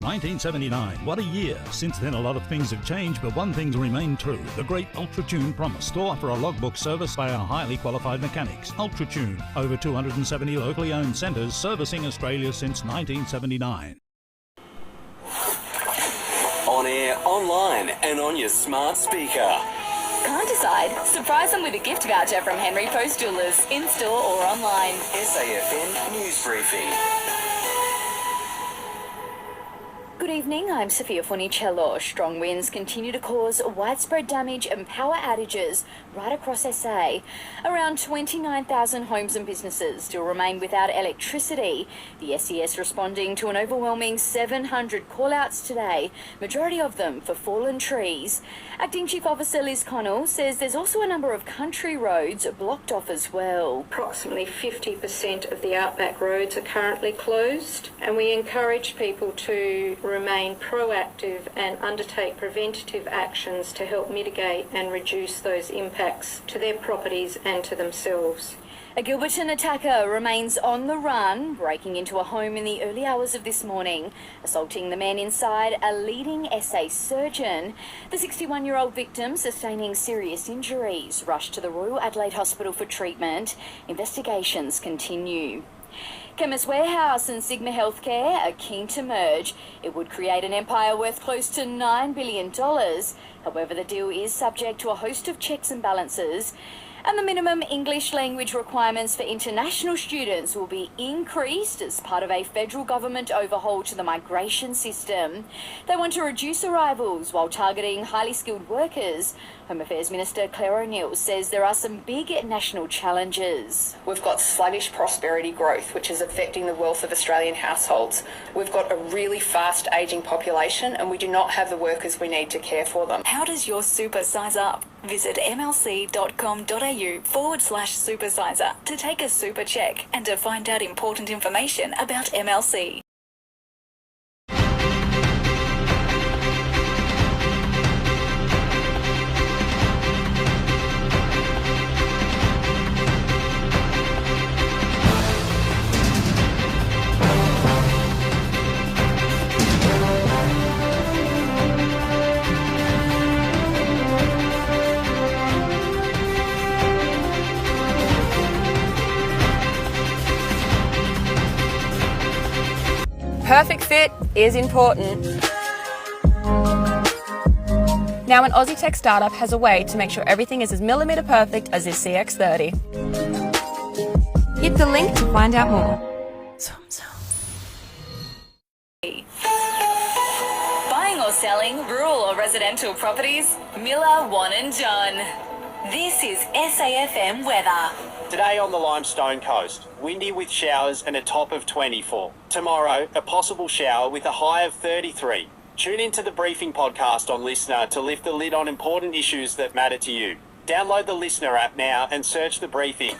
1979. What a year. Since then, a lot of things have changed, but one thing's remained true. The great Ultra-Tune promise to offer a logbook service by our highly qualified mechanics. Ultra-Tune. Over 270 locally owned centres servicing Australia since 1979. On air, online, and on your smart speaker. Can't decide? Surprise them with a gift voucher from Henry Post Jewellers, in-store or online. SAFM News Briefing. Good evening, I'm Sophia Footicello. Strong winds continue to cause widespread damage and power outages right across SA. Around 29,000 homes and businesses still remain without electricity. The SES responding to an overwhelming 700 call-outs today, majority of them for fallen trees. Acting Chief Officer Liz Connell says there's also a number of country roads blocked off as well. Approximately 50% of the outback roads are currently closed, and we encourage people to remain proactive and undertake preventative actions to help mitigate and reduce those impacts to their properties and to themselves. A Gilberton attacker remains on the run, breaking into a home in the early hours of this morning, assaulting the man inside, a leading SA surgeon. The 61-year-old victim, sustaining serious injuries, rushed to the Royal Adelaide Hospital for treatment. Investigations continue. Chemist Warehouse and Sigma Healthcare are keen to merge. It would create an empire worth close to $9 billion. However, the deal is subject to a host of checks and balances. And the minimum English language requirements for international students will be increased as part of a federal government overhaul to the migration system. They want to reduce arrivals while targeting highly skilled workers. Home Affairs Minister Claire O'Neill says there are some big national challenges. We've got sluggish prosperity growth, which is affecting the wealth of Australian households. We've got a really fast ageing population, and we do not have the workers we need to care for them. How does your super size up? Visit mlc.com.au/supersizer to take a super check and to find out important information about MLC. Perfect fit is important. Now, an Aussie tech startup has a way to make sure everything is as millimetre perfect as this CX-30. Hit the link to find out more. Buying or selling rural or residential properties? Miller, Wan and John. This is SAFM weather. Today on the Limestone coast, windy with showers and a top of 24. Tomorrow, a possible shower with a high of 33. Tune into the Briefing podcast on Listener to lift the lid on important issues that matter to you. Download the Listener app now and search the Briefing.